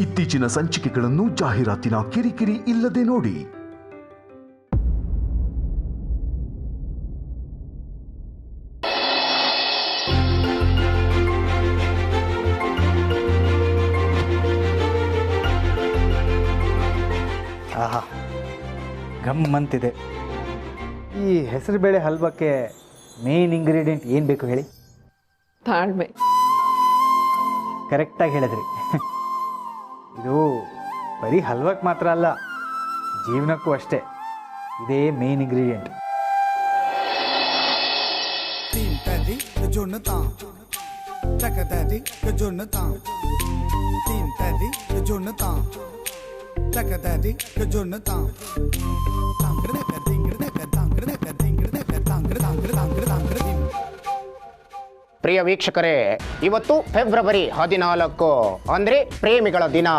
ಇತ್ತೀಚಿನ ಸಂಚಿಕೆಗಳನ್ನು ಜಾಹೀರಾತಿನ ಕಿರಿಕಿರಿ ಇಲ್ಲದೆ ನೋಡಿ. ಆಹಾ, ಗಮ್ಮಂತಿದೆ. ಈ ಹೆಸರುಬೇಳೆ ಹಲ್ವಕ್ಕೆ ಮೇನ್ ಇಂಗ್ರೀಡಿಯೆಂಟ್ ಏನು ಬೇಕು ಹೇಳಿ? ತಾಳ್ಮೆ. ಕರೆಕ್ಟಾಗಿ ಹೇಳಿದ್ರಿ. ಇದು ಬರೀ ಹಲ್ವಕ್ಕೆ ಮಾತ್ರ ಅಲ್ಲ, ಜೀವನಕ್ಕೂ ಅಷ್ಟೇ. ಇದೇ ಮೇನ್ ಇಂಗ್ರೀಡಿಯೆಂಟ್. ಪ್ರಿಯ ವೀಕ್ಷಕರೇ, ಇವತ್ತು ಫೆಬ್ರವರಿ 14 ಅಂದ್ರೆ ಪ್ರೇಮಿಗಳ ದಿನ.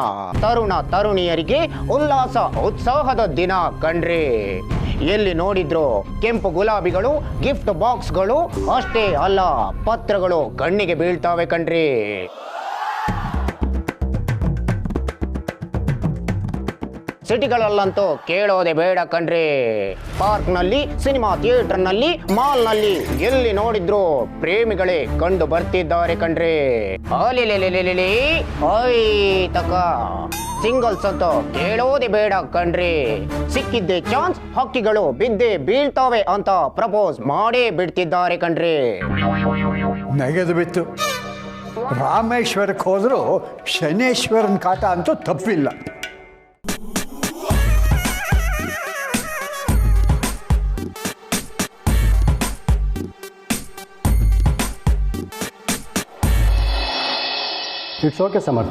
ತರುಣ ತರುಣಿಯರಿಗೆ ಉಲ್ಲಾಸ ಉತ್ಸಾಹದ ದಿನ ಕಣ್ರಿ. ಎಲ್ಲಿ ನೋಡಿದ್ರು ಕೆಂಪು ಗುಲಾಬಿಗಳು, ಗಿಫ್ಟ್ ಬಾಕ್ಸ್ಗಳು, ಅಷ್ಟೇ ಅಲ್ಲ ಪತ್ರಗಳು ಕಣ್ಣಿಗೆ ಬೀಳ್ತಾವೆ ಕಣ್ರಿ. ಸಿಟಿಗಳಲ್ಲಂತೂ ಕೇಳೋದೆ ಬೇಡ ಕಣ್ರಿ. ಪಾರ್ಕ್ನಲ್ಲಿ, ಸಿನಿಮಾ ಥಿಯೇಟರ್ನಲ್ಲಿ, ಮಾಲ್ನಲ್ಲಿ ಎಲ್ಲಿ ನೋಡಿದ್ರು ಪ್ರೇಮಿಗಳೇ ಕಂಡು ಬರ್ತಿದ್ದಾರೆ ಕಣ್ರಿ. ತಕ ಸಿಂಗಲ್ಸ್ ಅಂತೂ ಕೇಳೋದೆ ಬೇಡ ಕಣ್ರಿ. ಸಿಕ್ಕಿದ್ದೆ ಚಾನ್ಸ್, ಹಕ್ಕಿಗಳು ಬಿದ್ದೆ ಬೀಳ್ತಾವೆ ಅಂತ ಪ್ರಪೋಸ್ ಮಾಡೇ ಬಿಡ್ತಿದ್ದಾರೆ ಕಣ್ರಿ. ನೆಗೆದು ಬಿತ್ತು. ರಾಮೇಶ್ವರಕ್ಕೆ ಹೋದರೂ ಶನೇಶ್ವರನ ಕಾಟ ಅಂತೂ ತಪ್ಪಿಲ್ಲ. ಇಟ್ಸ್ ಓಕೆ ಸಮರ್ಥ್,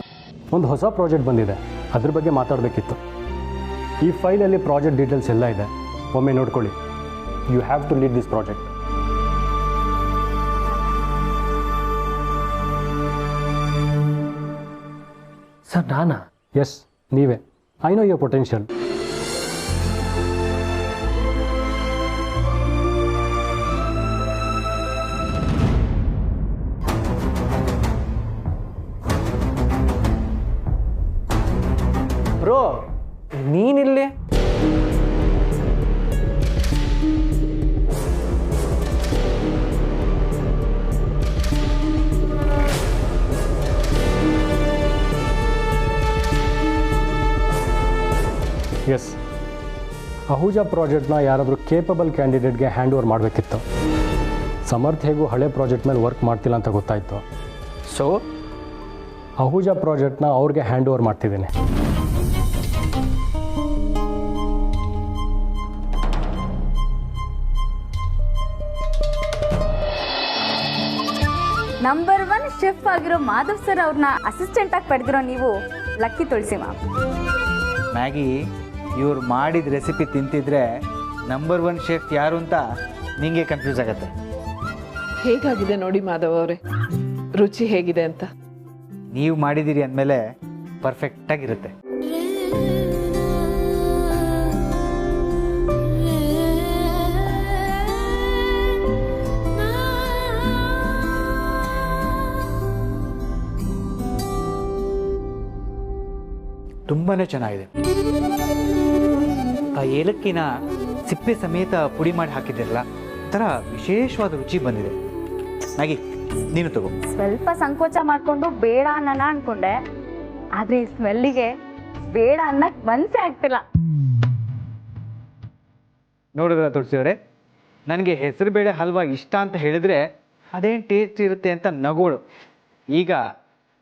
ಒಂದು ಹೊಸ ಪ್ರಾಜೆಕ್ಟ್ ಬಂದಿದೆ, ಅದ್ರ ಬಗ್ಗೆ ಮಾತಾಡಬೇಕಿತ್ತು. ಈ ಫೈಲಲ್ಲಿ ಪ್ರಾಜೆಕ್ಟ್ ಡೀಟೇಲ್ಸ್ ಎಲ್ಲ ಇದೆ, ಒಮ್ಮೆ ನೋಡ್ಕೊಳ್ಳಿ. You have to lead this project. Sir ನಾನಾ? ಎಸ್, ನೀವೇ. I know your potential. Bro, ನೀನಿಲ್ಲಿ? ಎಸ್, ಅಹೂಜಾ ಪ್ರಾಜೆಕ್ಟ್ನ ಯಾರಾದರೂ ಕೇಪಬಲ್ ಕ್ಯಾಂಡಿಡೇಟ್ಗೆ ಹ್ಯಾಂಡ್ ಓವರ್ ಮಾಡಬೇಕಿತ್ತು. ಸಮರ್ಥ್ ಹೇಗೂ ಹಳೆ ಪ್ರಾಜೆಕ್ಟ್ ಮೇಲೆ ವರ್ಕ್ ಮಾಡ್ತಿಲ್ಲ ಅಂತ ಗೊತ್ತಾಯಿತು. ಸೊ ಅಹೂಜಾ ಪ್ರಾಜೆಕ್ಟ್ನ ಅವ್ರಿಗೆ ಹ್ಯಾಂಡ್ ಓವರ್ ಮಾಡ್ತಿದ್ದೀನಿ. ನಂಬರ್ 1 ಶೆಫ್ ಆಗಿರೋ ಮಾಧವ್ ಸರ್ ಅವ್ರನ್ನ ಅಸಿಸ್ಟೆಂಟ್ ಆಗಿ ಪಡೆದಿರೋ ನೀವು ಲಕ್ಕಿ ತುಳಸಿ ಮ್ಯಾಮ್. ಮ್ಯಾಗಿ, ಇವ್ರು ಮಾಡಿದ ರೆಸಿಪಿ ತಿಂತಿದ್ರೆ ನಂಬರ್ 1 ಶೆಫ್ ಯಾರು ಅಂತ ನಿಂಗೆ ಕನ್ಫ್ಯೂಸ್ ಆಗತ್ತೆ. ಹೇಗಾಗಿದೆ ನೋಡಿ ಮಾಧವ್ ಅವರೇ, ರುಚಿ ಹೇಗಿದೆ ಅಂತ. ನೀವು ಮಾಡಿದ್ದೀರಿ ಅಂದಮೇಲೆ ಪರ್ಫೆಕ್ಟಾಗಿರುತ್ತೆ. ತುಂಬಾ ಚೆನ್ನಾಗಿದೆ. ಆ ಏಲಕ್ಕಿನ ಸಿಪ್ಪೆ ಸಮೇತ ಪುಡಿ ಮಾಡಿ ಹಾಕಿದ್ರಲ್ಲ, ಒಂಥರ ವಿಶೇಷವಾದ ರುಚಿ ಬಂದಿದೆ. ಮ್ಯಾಗಿ, ನೀನು ತಗೋ. ಸ್ವಲ್ಪ ಸಂಕೋಚ ಮಾಡಿಕೊಂಡು ಬೇಡ ಅನ್ನೋಣ ಅನ್ಕೊಂಡೆ, ಆದರೆ ಈ ಸ್ಮೆಲ್ಲಿಗೆ ಬೇಡ ಅನ್ನಕ್ಕೆ ಮನಸ್ಸೇ ಆಗ್ತಿಲ್ಲ. ನೋಡಿದ್ರ ತುಳಸಿಯವರೇ, ನನಗೆ ಹೆಸರುಬೇಳೆ ಹಲ್ವಾ ಇಷ್ಟ ಅಂತ ಹೇಳಿದ್ರೆ ಅದೇನು ಟೇಸ್ಟ್ ಇರುತ್ತೆ ಅಂತ ನಗೋಳು. ಈಗ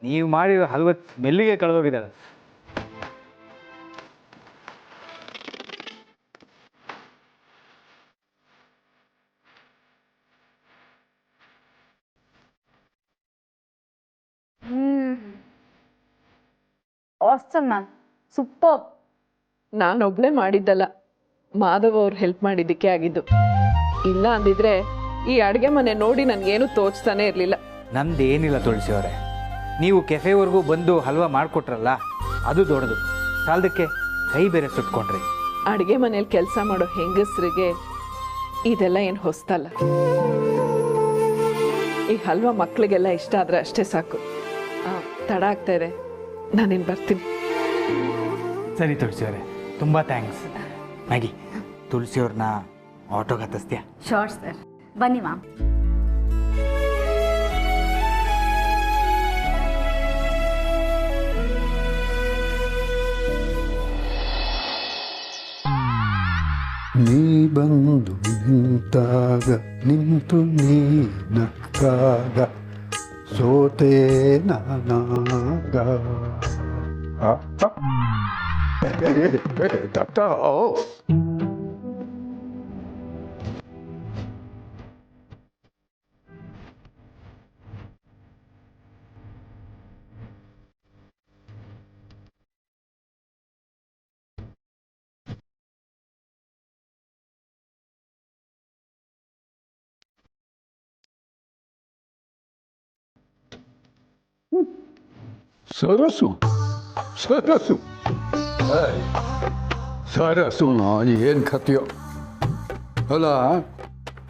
ನೀವು ಮಾಡಿರೋ ಹಲ್ವ ಸ್ಮೆಲ್ಲಿಗೆ ಕಳೆದೋಗಿದ್ದಾಳೆ. Awesome ma'am, super. ನಾನೊಬ್ಳೆ ಮಾಡಿದ್ದಲ್ಲ, ಮಾಧವ್ ಅವ್ರು ಹೆಲ್ಪ್ ಮಾಡಿದ್ದಕ್ಕೆ ಆಗಿದ್ದು. ಇಲ್ಲ ಅಂದಿದ್ರೆ ಈ ಅಡುಗೆ ಮನೆ ನೋಡಿ ನನಗೇನು ತೋಚ್ತಾನೆ ಇರಲಿಲ್ಲ. ನಂದೇನಿಲ್ಲ ತುಳಸಿಯವರೇ, ನೀವು ಕೆಫೆವರೆಗೂ ಬಂದು ಹಲ್ವಾ ಮಾಡಿಕೊಟ್ರಲ್ಲ, ಅದು ದೊಡ್ಡದು. ಸಾಲದಕ್ಕೆ ಕೈ ಬೇರೆ ಸುಟ್ಕೊಂಡ್ರಿ. ಅಡುಗೆ ಮನೇಲಿ ಕೆಲಸ ಮಾಡೋ ಹೆಂಗಸರಿಗೆ ಇದೆಲ್ಲ ಏನು ಹೊಸ್ತಲ್ಲ. ಈ ಹಲ್ವಾ ಮಕ್ಕಳಿಗೆಲ್ಲ ಇಷ್ಟ ಆದರೆ ಅಷ್ಟೇ ಸಾಕು. ತಡ ಆಗ್ತಾ ಇದೆ, ನಾನೇನು ಬರ್ತೀನಿ. ಸರಿ ತುಳಸಿಯವರೇ, ತುಂಬ ಥ್ಯಾಂಕ್ಸ್. ಮ್ಯಾಗಿ, ತುಳಸಿಯವ್ರನ್ನ ಆಟೋಗೆ ಹತ್ತಿಸ್ತೀಯಾ? ಶೋರ್ ಸರ್, ಬನ್ನಿ ಮ್ಯಾಮ್. ನೀ ಬಂದು ನಿಂತಾಗ ನಿಂತು ನೀ ನಕ್ಕಾಗ ಸೋತೆ ನಾನಾಗ. ದತ್ತ, ಸರಸು ಸರಸು ಸರಸು ಏನು ಕಥೆಯೋ ಅಲ್ಲ,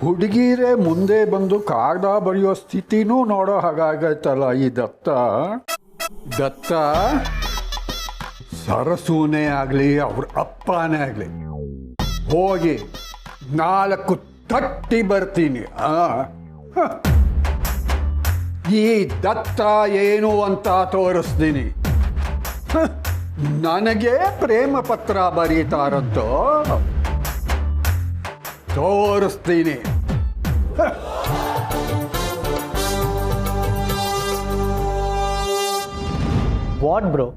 ಹುಡುಗಿರೇ ಮುಂದೆ ಬಂದು ಕಾಗದ ಬರೆಯೋ ಸ್ಥಿತಿನೂ ನೋಡೋ ಹಾಗಾಗೈತಲ್ಲ ಈ ದತ್ತ. ದತ್ತ ಸರಸುನೇ ಆಗಲಿ ಅವ್ರ ಅಪ್ಪನೇ ಆಗಲಿ ಹೋಗಿ 4 ತಟ್ಟಿ ಬರ್ತೀನಿ. ಈ ದತ್ತ ಏನು ಅಂತ ತೋರಿಸ್ತೀನಿ. ನನಗೆ ಪ್ರೇಮ ಪತ್ರ ಬರೀತಾರಂತೋ ತೋರಿಸ್ತೀನಿ. ವಾಟ್ ಬ್ರೋ,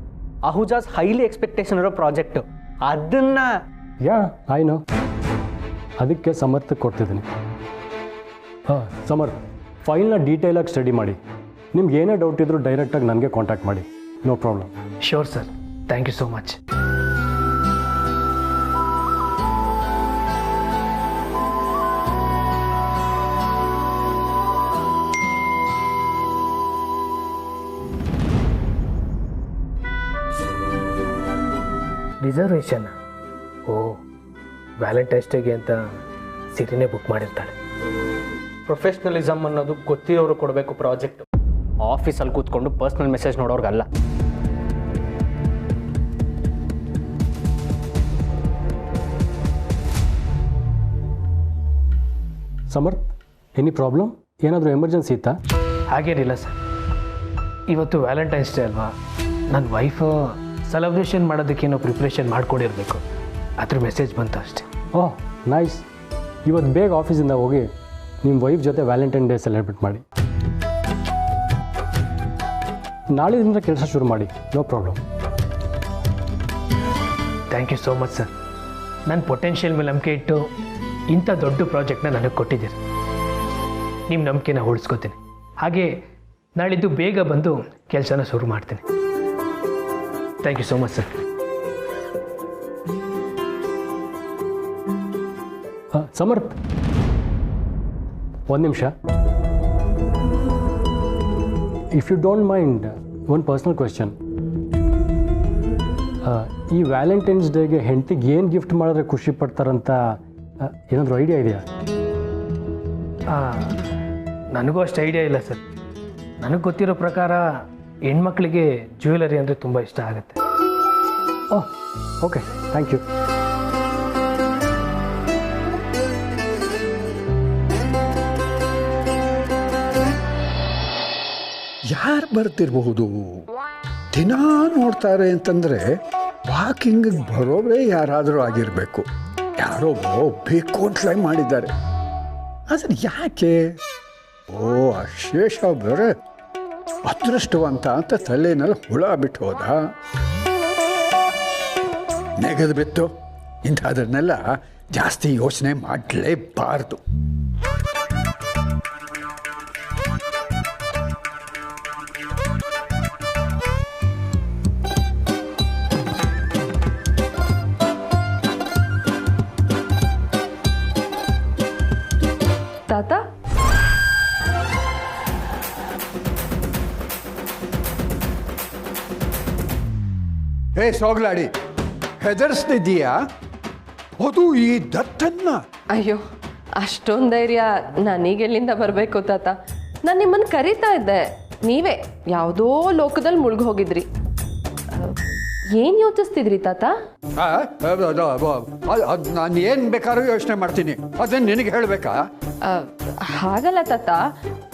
ಅಹುಜಾಸ್ ಹೈಲಿ ಎಕ್ಸ್ಪೆಕ್ಟೇಷನ್ ಇರೋ ಪ್ರಾಜೆಕ್ಟು, ಅದನ್ನ ಯಾ ಐ ನೋ, ಅದಕ್ಕೆ ಸಮರ್ಥಕ್ಕೆ ಕೊಡ್ತಿದ್ದೀನಿ. ಹಾಂ ಸಮರ್ಥ್, ಫೈಲ್ನ ಡೀಟೇಲಾಗಿ ಸ್ಟಡಿ ಮಾಡಿ. ನಿಮ್ಗೆ ಏನೇ ಡೌಟ್ ಇದ್ದರೂ ಡೈರೆಕ್ಟಾಗಿ ನನಗೆ ಕಾಂಟ್ಯಾಕ್ಟ್ ಮಾಡಿ, no problem. Sure sir, thank you so much. Reservation? Oh, Valentine's ಡೇಗೆ ಅಂತ ಸಿಟಿನೇ ಬುಕ್ ಮಾಡಿರ್ತಾಳೆ. ಪ್ರೊಫೆಷ್ನಲಿಸಮ್ ಅನ್ನೋದು ಗೊತ್ತಿರೋರು ಕೊಡಬೇಕು ಪ್ರಾಜೆಕ್ಟ್, ಆಫೀಸಲ್ಲಿ ಕೂತ್ಕೊಂಡು ಪರ್ಸ್ನಲ್ ಮೆಸೇಜ್ ನೋಡೋರ್ಗಲ್ಲ. Samarth, any problem? ಏನಾದರೂ ಎಮರ್ಜೆನ್ಸಿ ಇತ್ತಾ? ಹಾಗೇನಿಲ್ಲ ಸರ್, ಇವತ್ತು ವ್ಯಾಲೆಂಟೈನ್ಸ್ ಡೇ ಅಲ್ವಾ, ನನ್ನ ವೈಫು ಸೆಲೆಬ್ರೇಷನ್ ಮಾಡೋದಕ್ಕೇನೋ ಪ್ರಿಪ್ರೇಷನ್ ಮಾಡ್ಕೊಂಡಿರಬೇಕು, ಅದ್ರ ಮೆಸೇಜ್ ಬಂತು ಅಷ್ಟೇ. Oh nice. ಇವತ್ತು ಬೇಗ ಆಫೀಸಿಂದ ಹೋಗಿ ನಿಮ್ಮ ವೈಫ್ ಜೊತೆ ವ್ಯಾಲೆಂಟೈನ್ ಡೇ ಸೆಲೆಬ್ರೇಟ್ ಮಾಡಿ. ನಾಳೆಯಿಂದ ಕೆಲಸ ಶುರು ಮಾಡಿ, no problem. Thank you so much sir. ನನ್ನ ಪೊಟೆನ್ಷಿಯಲ್ ಮೇಲೆ ನಂಬಿಕೆ ಇಟ್ಟು ಇಂಥ ದೊಡ್ಡ ಪ್ರಾಜೆಕ್ಟ್ನ ನನಗೆ ಕೊಟ್ಟಿದ್ದೀರಿ. ನಿಮ್ಮ ನಂಬಿಕೆನ ಉಳಿಸ್ಕೋತೀನಿ. ಹಾಗೆ ನಾಳಿದ್ದು ಬೇಗ ಬಂದು ಕೆಲಸನ ಶುರು ಮಾಡ್ತೀನಿ. Thank you so much sir. Samarth, ಒಂದು ನಿಮಿಷ. ಇಫ್ ಯು ಡೋಂಟ್ ಮೈಂಡ್, ಒಂದು ಪರ್ಸ್ನಲ್ ಕ್ವೆಶ್ಚನ್. ಈ ವ್ಯಾಲೆಂಟೈನ್ಸ್ ಡೇಗೆ ಹೆಂಡತಿಗೆ ಏನು ಗಿಫ್ಟ್ ಮಾಡಿದ್ರೆ ಖುಷಿ ಪಡ್ತಾರಂತ ಏನಾದರೂ ಐಡಿಯಾ ಇದೆಯಾ? ನನಗೂ ಅಷ್ಟು ಐಡಿಯಾ ಇಲ್ಲ ಸರ್. ನನಗೆ ಗೊತ್ತಿರೋ ಪ್ರಕಾರ ಹೆಣ್ಮಕ್ಳಿಗೆ ಜ್ಯುವೆಲರಿ ಅಂದರೆ ತುಂಬ ಇಷ್ಟ ಆಗುತ್ತೆ. Oh okay, thank you. ಯಾರು ಬರ್ತಿರಬಹುದು? ದಿನ ನೋಡ್ತಾರೆ ಅಂತಂದರೆ ವಾಕಿಂಗಿಗೆ ಬರೋರೇ ಯಾರಾದರೂ ಆಗಿರಬೇಕು. ಯಾರೋ ಬೇಕು ಅಂತಲೇ ಮಾಡಿದ್ದಾರೆ. ಆದರೆ ಯಾಕೆ? ಓ, ಅಶೇಷ ಬೇರೆ ಅದೃಷ್ಟವಂತ ಅಂತ ತಲೆನಲ್ಲಿ ಹುಳ ಬಿಟ್ಟು ಹೋದ. ನೆಗೆದು ಬಿತ್ತು. ಇಂಥದನ್ನೆಲ್ಲ ಜಾಸ್ತಿ ಯೋಚನೆ ಮಾಡಲೇಬಾರ್ದು. ತಾತ, ಹೇ ಸೋಗ್ಲಾಡಿ, ಹೆದರ್ಸ್ತಿದ್ದೀಯಾ? ಅದು ಈ ದತ್ತನ್ನ. ಅಯ್ಯೋ, ಅಷ್ಟೊಂದು ಧೈರ್ಯ ನನಗೆಲ್ಲಿಂದ ಬರಬೇಕು ತಾತ? ನಾನು ನಿಮ್ಮನ್ನು ಕರೀತಾ ಇದ್ದೆ, ನೀವೇ ಯಾವುದೋ ಲೋಕದಲ್ಲಿ ಮುಳುಗಿ ಹೋಗಿದ್ರಿ. ಏನು ಯೋಚಿಸ್ತಿದ್ರಿ ತಾತ? ನಾನು ಏನು ಬೇಕಾದ್ರೂ ಯೋಚನೆ ಮಾಡ್ತೀನಿ, ಅದನ್ನು ನಿನಗೆ ಹೇಳಬೇಕಾ? ಹಾಗಲ್ಲ ತಾತ,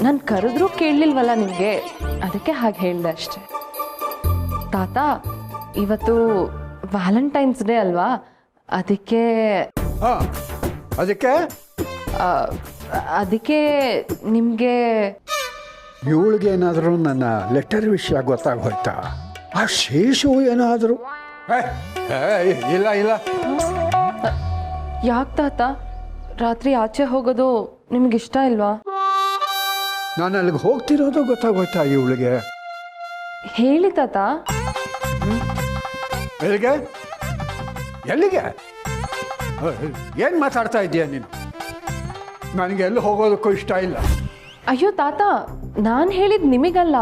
ನಾನು ಕರೆದ್ರೂ ಕೇಳಲಿಲ್ವಲ್ಲ ನಿಮಗೆ, ಅದಕ್ಕೆ ಹಾಗೆ ಹೇಳಿದೆ ಅಷ್ಟೆ. ತಾತ, ಇವತ್ತು ವ್ಯಾಲೆಂಟೈನ್ಸ್ ಡೇ ಅಲ್ವಾ, ಅದಕ್ಕೆ ಅದಕ್ಕೆ ನಿಮಗೆ ಇವಳಿಗೆ ಏನಾದರೂ ನನ್ನ ಲೆಟರ್ ವಿಷಯ ಗೊತ್ತಾಗೋಯ್ತಾ? ಆ ಶೇಷು ಏನಾದರೂ? ಇಲ್ಲ ಇಲ್ಲ. ಯಾಕೆ ತಾತ, ರಾತ್ರಿ ಆಚೆ ಹೋಗೋದು ನಿಮ್ಗೆ ಇಷ್ಟ ಇಲ್ವಾ? ನಾನು ಅಲ್ಲಿಗೆ ಹೋಗ್ತಿರೋದು ಗೊತ್ತಾಗೋಯ್ತಾ ಇವಳಿಗೆ? ಹೇಳಿ ತಾತ. ಎಲ್ಲಿಗೆ ಎಲ್ಲಿಗೆ ಏನು ಮಾತಾಡ್ತಾ ಇದ್ದೀಯ ನೀನು? ನನಗೆ ಎಲ್ಲಿ ಹೋಗೋದಕ್ಕೂ ಇಷ್ಟ ಇಲ್ಲ. ಅಯ್ಯೋ ತಾತ, ನಾನು ಹೇಳಿದ್ದು ನಿಮಗಲ್ಲ,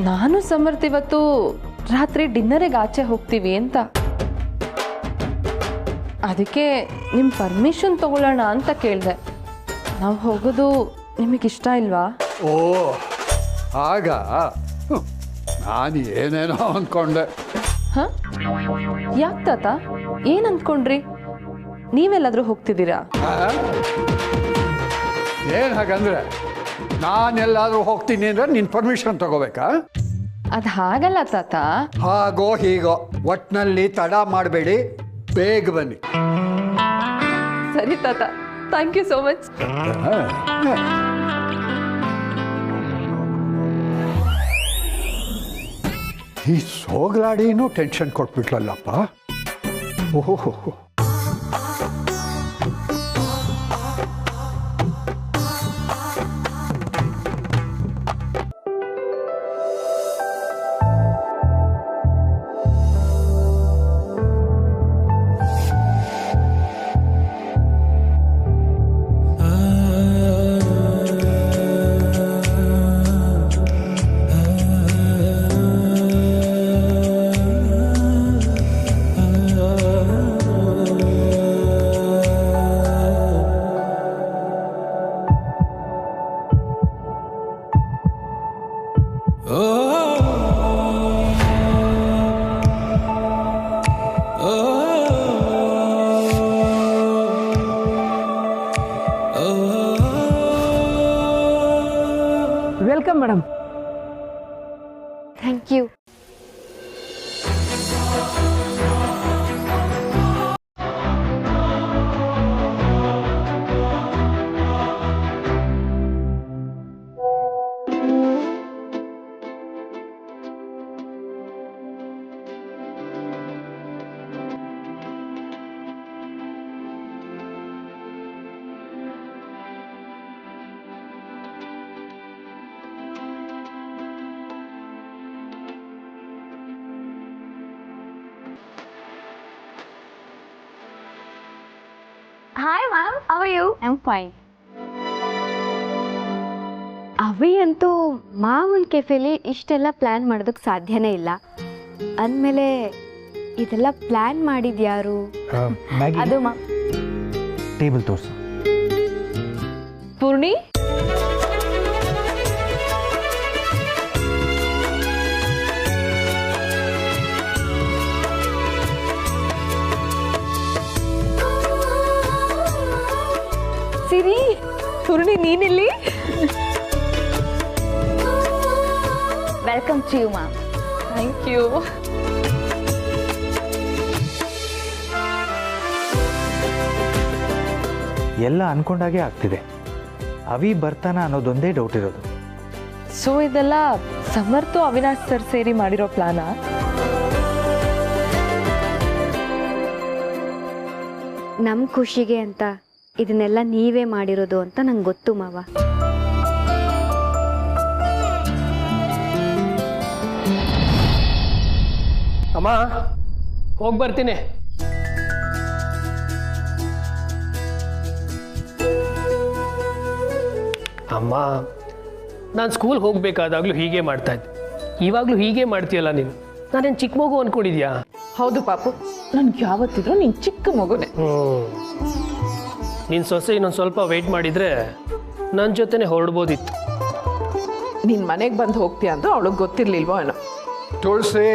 ನಾನು ಸಮರ್ಥ ಇವತ್ತು ರಾತ್ರಿ ಡಿನ್ನರಿಗೆ ಆಚೆ ಹೋಗ್ತೀವಿ ಅಂತ. ಅದಕ್ಕೆ ನಿಮ್ಮ ಪರ್ಮಿಷನ್ ತಗೊಳ್ಳೋಣ ಅಂತ ಕೇಳಿದೆ. ನಾವು ಹೋಗೋದು ನಿಮಗಿಷ್ಟ ಇಲ್ವಾ? ಓ ಆಗ ನಾನು ಏನೇನೋ ಅಂದ್ಕೊಂಡೆ. ಹಾಂ, ಯಾಕೆ ತಾತ, ಏನು ಅಂದ್ಕೊಂಡ್ರಿ? ನೀವೆಲ್ಲಾದರೂ ಹೋಗ್ತಿದ್ದೀರಾ? ಏನು ಹಾಗಂದ್ರೆ ನಾನೆಲ್ಲಾದರೂ ಹೋಗ್ತೀನಿ ಅಂದರೆ ನಿನ್ನ ಪರ್ಮಿಷನ್ ತಗೋಬೇಕಾ? ಅದು ಹಾಗಲ್ಲ ತಾತ. ಹಾಗೋ ಹೀಗೋ ಒಟ್ಟಿನಲ್ಲಿ ತಡ ಮಾಡಬೇಡಿ, ಬೇಗ ಬನ್ನಿ. ಸರಿ ತಾತ, ಥ್ಯಾಂಕ್ ಯು ಸೋ ಮಚ್. ಈ ಸೋಗಲಾಡಿನೂ ಟೆನ್ಷನ್ ಕೊಟ್ಬಿಟ್ಲಲ್ಲಪ್ಪ. ಓಹೋ, welcome madam. Thank you. Hi ma'am, how are you? I'm fine. ಅವಿ ಅಂತೂ ಮಾವನ್ ಕೆಫೆಲಿ ಇಷ್ಟೆಲ್ಲ ಪ್ಲ್ಯಾನ್ ಮಾಡೋದಕ್ಕೆ ಸಾಧ್ಯನೇ ಇಲ್ಲ. ಅಂದಮೇಲೆ ಇದೆಲ್ಲ ಪ್ಲ್ಯಾನ್ ಮಾಡಿದ್ಯಾರು? ಅದು ಟೇಬಲ್ ತೋರಿಸು. ಪೂರ್ಣಿ, ಸಿರಿ, ಪೂರ್ಣಿ ನೀನಿಲ್ಲಿ? Welcome to you ma'am. Thank you. ಎಲ್ಲ ಅನ್ಕೊಂಡಾಗೆ ಆಗ್ತಿದೆ. ಅವಿ ಬರ್ತಾನ ಅನ್ನೋದೊಂದೇ ಡೌಟ್ ಇರೋದು. ಸೊ ಇದೆಲ್ಲ ಸಮರ್ಥು ಅವಿನಾಶ್ ಸರ್ ಸೇರಿ ಮಾಡಿರೋ ಪ್ಲಾನಾ? ನಮ್ಮ ಖುಷಿಗೆ ಅಂತ ಇದನ್ನೆಲ್ಲ ನೀವೇ ಮಾಡಿರೋದು ಅಂತ ನಂಗೆ ಗೊತ್ತು ಮಾವ. ಅಮ್ಮ, ಹೋಗಿ ಬರ್ತೀನಿ. ಅಮ್ಮ, ನಾನು ಸ್ಕೂಲ್ಗೆ ಹೋಗ್ಬೇಕಾದಾಗಲೂ ಹೀಗೆ ಮಾಡ್ತಾ ಇದ್ದೆ, ಇವಾಗಲೂ ಹೀಗೆ ಮಾಡ್ತೀಯಲ್ಲ ನೀನು. ನಾನೇನು ಚಿಕ್ಕ ಮಗು ಅಂದ್ಕೊಂಡಿದ್ಯಾ? ಹೌದು ಪಾಪು, ನನ್ಗೆ ಯಾವತ್ತಿದ್ರು ನೀನು ಚಿಕ್ಕ ಮಗುನೇ. ನಿನ್ನ ಸೊಸೆ ಇನ್ನೊಂದು ಸ್ವಲ್ಪ ವೆಯ್ಟ್ ಮಾಡಿದರೆ ನನ್ನ ಜೊತೆನೆ ಹೊರಡ್ಬೋದಿತ್ತು. ನಿನ್ನ ಮನೆಗೆ ಬಂದು ಹೋಗ್ತೀಯ ಅಂತ ಅವಳಿಗೆ ಗೊತ್ತಿರ್ಲಿಲ್ವೋ ಏನೋ. ತುಳಸಿ,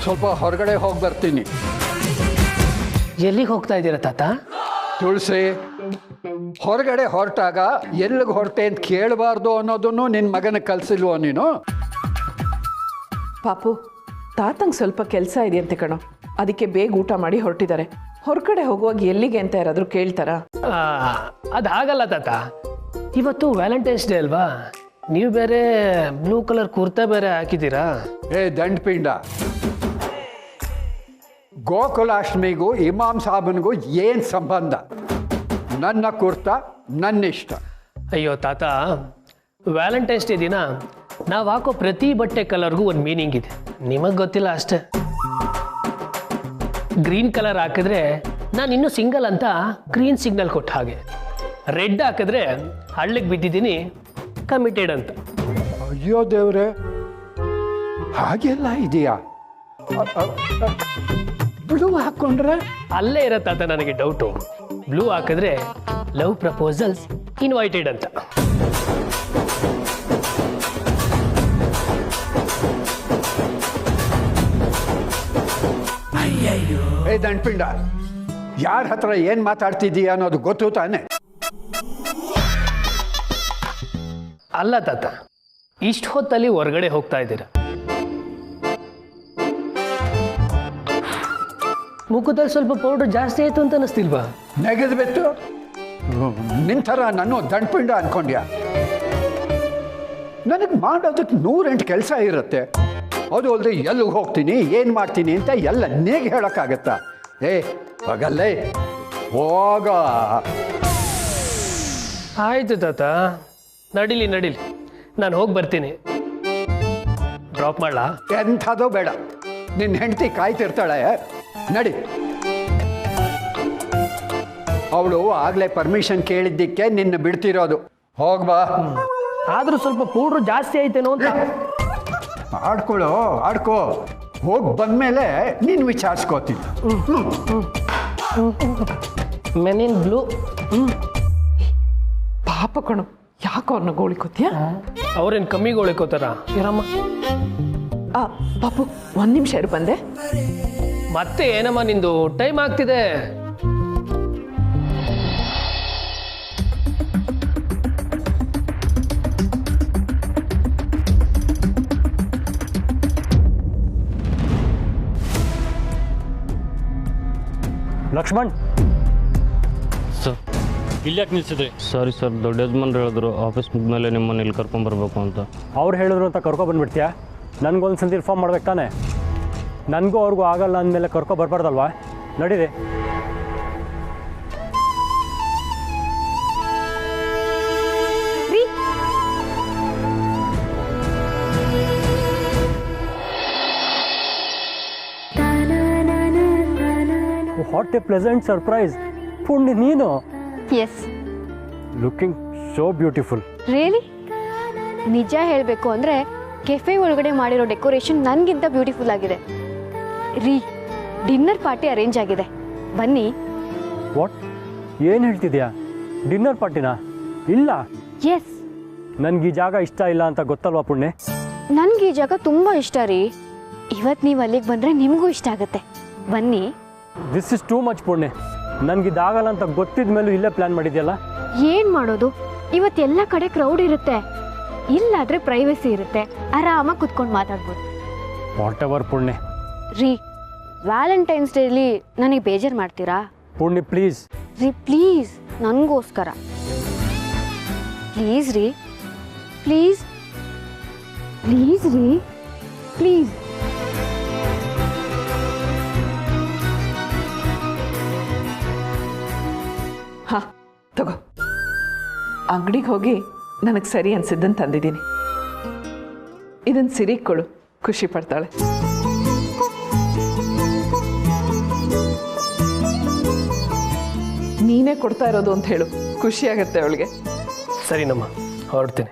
ಸ್ವಲ್ಪ ಹೊರಗಡೆ ಹೋಗಿ ಬರ್ತೀನಿ. ಎಲ್ಲಿಗೆ ಹೋಗ್ತಾ ಇದ್ದೀರಾ ತಾತ? ತುಳಸಿ, ಹೊರಗಡೆ ಹೊರಟಾಗ ಎಲ್ಲಿಗೆ ಹೊರಟೆ ಅಂತ ಕೇಳಬಾರ್ದು ಅನ್ನೋದನ್ನು ನಿನ್ನ ಮಗನ ಕಲಿಸಿಲ್ವೋ ನೀನು? ಪಾಪು, ತಾತಂಗೆ ಸ್ವಲ್ಪ ಕೆಲಸ ಇದೆಯಂತೆ ಕಣೋ, ಅದಕ್ಕೆ ಬೇಗ ಊಟ ಮಾಡಿ ಹೊರಟಿದ್ದಾರೆ. ಹೊರಗಡೆ ಹೋಗುವಾಗ ಎಲ್ಲಿಗೆ ಅಂತ ಯಾರಾದರೂ ಕೇಳ್ತಾರಾ? ಅದು ಹಾಗಲ್ಲ ತಾತ, ಇವತ್ತು ವ್ಯಾಲೆಂಟೈನ್ಸ್ ಡೇ ಅಲ್ವಾ, ನೀವು ಬೇರೆ ಬ್ಲೂ ಕಲರ್ ಕುರ್ತಾ ಬೇರೆ ಹಾಕಿದ್ದೀರಾ. ಏ ದಂಡಪಿಂಡ, ಗೋಕುಲಾಷ್ಟಮಿಗೂ ಇಮಾಮ್ ಸಾಬನ್ಗೂ ಏನು ಸಂಬಂಧ? ನನ್ನ ಕುರ್ತಾ ನನ್ನ ಇಷ್ಟ. ಅಯ್ಯೋ ತಾತ, ವ್ಯಾಲೆಂಟೈನ್ಸ್ ಡೇ ದಿನ ನಾವು ಹಾಕೋ ಪ್ರತಿ ಬಟ್ಟೆ ಕಲರ್ಗೂ ಒಂದು ಮೀನಿಂಗ್ ಇದೆ, ನಿಮಗೆ ಗೊತ್ತಿಲ್ಲ ಅಷ್ಟೇ. ಗ್ರೀನ್ ಕಲರ್ ಹಾಕಿದ್ರೆ ನಾನು ಇನ್ನೂ ಸಿಂಗಲ್ ಅಂತ ಗ್ರೀನ್ ಸಿಗ್ನಲ್ ಕೊಟ್ಟ ಹಾಗೆ, ರೆಡ್ ಹಾಕಿದ್ರೆ ಹಳ್ಳಿಗೆ ಬಿದ್ದಿದ್ದೀನಿ ಕಮಿಟೆಡ್ ಅಂತ. ಅಯ್ಯೋ ದೇವ್ರೆ, ಹಾಗೆಲ್ಲ ಇದೆಯಾ? ಬ್ಲೂ ಹಾಕ್ಕೊಂಡ್ರೆ? ಅಲ್ಲೇ ಇರತ್ತಾತ ನನಗೆ ಡೌಟು. ಬ್ಲೂ ಹಾಕಿದ್ರೆ ಲವ್ ಪ್ರಪೋಸಲ್ಸ್ ಇನ್ವೈಟೆಡ್ ಅಂತ. ಏ ದಂಡಪಿಂಡ, ಯಾರ ಹತ್ರ ಏನು ಮಾತಾಡ್ತಿದ್ದೀಯ ಅನ್ನೋದು ಗೊತ್ತು ತಾನೆ? ಅಲ್ಲ ತಾತ, ಇಷ್ಟು ಹೊತ್ತಲ್ಲಿ ಹೊರಗಡೆ ಹೋಗ್ತಾ ಇದ್ದೀರಾ, ಮುಖದಲ್ಲಿ ಸ್ವಲ್ಪ ಪೌಡರ್ ಜಾಸ್ತಿ ಆಯ್ತು ಅಂತ ಅನಿಸ್ತಿಲ್ವಾ? ನೆಗೆದು ಬಿಟ್ಟು ನಿಂತರ ನಾನು ದಂಡಪಿಂಡ ಅನ್ಕೊಂಡ್ಯಾ? ನನಗೆ ಮಾಡೋದಕ್ಕೆ 108 ಕೆಲಸ ಇರುತ್ತೆ. ಅದು ಅಲ್ಲದೆ ಎಲ್ಲಿಗೆ ಹೋಗ್ತೀನಿ, ಏನು ಮಾಡ್ತೀನಿ ಅಂತ ಎಲ್ಲ ನೇಗೆ ಹೇಳೋಕ್ಕಾಗತ್ತಾ? ಏ ಹೋಗಲ್ಲೇ, ಹೋಗ. ಆಯ್ತು ತಾತ, ನಡೀಲಿ ನಡೀಲಿ, ನಾನು ಹೋಗಿ ಬರ್ತೀನಿ. ಡ್ರಾಪ್ ಮಾಡಲಾ? ಎಂಥದೋ ಬೇಡ, ನಿನ್ನ ಹೆಂಡತಿ ಕಾಯ್ತಿರ್ತಾಳೆ, ನಡಿ. ಅವಳು ಆಗಲೇ ಪರ್ಮಿಷನ್ ಕೇಳಿದ್ದಕ್ಕೆ ನಿನ್ನ ಬಿಡ್ತಿರೋದು. ಹೋಗ್ಬಾ. ಆದರೂ ಸ್ವಲ್ಪ ಪೌಡ್ರು ಜಾಸ್ತಿ ಆಯ್ತೇನೋ ಅಂತ. ಆಡ್ಕೊಳ್ಳೋ, ಆಡ್ಕೋ. ಹೋಗಿ ಬಂದಮೇಲೆ ನೀನು ವಿಚಾರಿಸ್ಕೋತೀನಿ. ಮೆನಿನ್ ಬ್ಲೂ. ಪಾಪ ಕಣೋ, ಯಾಕೆ ಅವ್ರನ್ನ ಗೋಳಿಕೋತೀಯ? ಅವ್ರೇನು ಕಮ್ಮಿ ಗೋಳಿಕೋತಾರ? ಇರಮ್ಮ. ಪಾಪು, 1 ನಿಮಿಷ ಇರು, ಬಂದೆ. ಮತ್ತೆ ಏನಮ್ಮ ನಿಂದು? ಟೈಮ್ ಆಗ್ತಿದೆ. ಲಕ್ಷ್ಮಣ್ ಸರ್, ಇಲ್ಲಿ ಯಾಕೆ ನಿಲ್ಸಿದ್ರಿ? ಸಾರಿ ಸರ್, ದೊಡ್ಡ ಯಜಮಾನ್ರು ಹೇಳಿದ್ರು ಆಫೀಸ್ ಮುಗಿದ್ಮೇಲೆ ನಿಮ್ಮನ್ನು ಇಲ್ಲಿ ಕರ್ಕೊಂಬರ್ಬೇಕು ಅಂತ. ಅವ್ರು ಹೇಳಿದ್ರು ಅಂತ ಕರ್ಕೊಬಂದ್ಬಿಡ್ತೀಯಾ? ನನಗೊಂದು ಸತಿ ಇನ್ಫಾರ್ಮ್ ಮಾಡ್ಬೇಕು ತಾನೆ? ನನಗೂ ಅವ್ರಿಗೂ ಆಗಲ್ಲ ಅಂದಮೇಲೆ ಕರ್ಕೊಬರ್ಬಾರ್ದಲ್ವಾ? ನಡೀರಿ. What a pleasant surprise. ಪುಣ್ಯ ನೀನು. Yes, looking so beautiful. Really? ನಿಜ ಹೇಳಬೇಕು ಅಂದರೆ ಕೆಫೆ ಒಳಗಡೆ ಮಾಡಿರೋ ಡೆಕೋರೇಷನ್ ನನಗಿಂತ ಬ್ಯೂಟಿಫುಲ್ ಆಗಿದೆ ರೀ. ಡಿನ್ನರ್ ಪಾರ್ಟಿ ಅರೇಂಜ್ ಆಗಿದೆ, ಬನ್ನಿ. ವಾಟ್? ಏನು ಹೇಳ್ತಿದ್ಯಾ? ಡಿನ್ನರ್ ಪಾರ್ಟಿನಾ? ಇಲ್ಲ. ಎಸ್. ನನಗೆ ಈ ಜಾಗ ಇಷ್ಟ ಇಲ್ಲ ಅಂತ ಗೊತ್ತಲ್ವಾ ಪುಣ್ಯ? ನನಗೆ ಈ ಜಾಗ ತುಂಬ ಇಷ್ಟ ರೀ. ಇವತ್ತು ನೀವು ಅಲ್ಲಿಗೆ ಬಂದರೆ ನಿಮಗೂ ಇಷ್ಟ ಆಗುತ್ತೆ, ಬನ್ನಿ. ದಿಸ್ ಇಸ್ ಟೂ ಮಚ್ ಪುಣ್ಯ. ನನಗಿದಾಗಲ್ಲ ಅಂತ ಗೊತ್ತಿದ ಮೇಲೂ ಇಲ್ಲೇ ಪ್ಲ್ಯಾನ್ ಮಾಡಿದ್ಯಲ್ಲ? ಏನು ಮಾಡೋದು, ಇವತ್ತೆಲ್ಲ ಕಡೆ ಕ್ರೌಡ್ ಇರುತ್ತೆ, ಇಲ್ಲಾದರೆ ಪ್ರೈವಸಿ ಇರುತ್ತೆ, ಆರಾಮಾಗಿ ಕುತ್ಕೊಂಡು ಮಾತಾಡ್ಬೋದು. ವಾಟ್ ಎವರ್ ಪುಣ್ಯ. ರೀ, ವ್ಯಾಲೆಂಟೈನ್ಸ್ ಡೇಲಿ ನನಗೆ ಬೇಜಾರು ಮಾಡ್ತೀರಾ? ಪುಣ್ಯ ಪ್ಲೀಸ್ ರೀ, ಪ್ಲೀಸ್, ನನಗೋಸ್ಕರ ಪ್ಲೀಸ್ ರೀ, ಪ್ಲೀಸ್ ಪ್ಲೀಸ್ ರೀ, ಪ್ಲೀಸ್. ಹಾ, ತಗೋ. ಅಂಗಡಿಗೆ ಹೋಗಿ ನನಗೆ ಸರಿ ಅನ್ಸಿದ್ದನ್ನು ತಂದಿದ್ದೀನಿ. ಇದನ್ನು ಸಿರಿಗೆ ಕೊಡು, ಖುಷಿ ಪಡ್ತಾಳೆ. ನೀನೇ ಕೊಡ್ತಾ ಇರೋದು ಅಂತ ಹೇಳು, ಖುಷಿಯಾಗತ್ತೆ ಅವಳಿಗೆ. ಸರಿನಮ್ಮ, ಹೊರಡ್ತೀನಿ.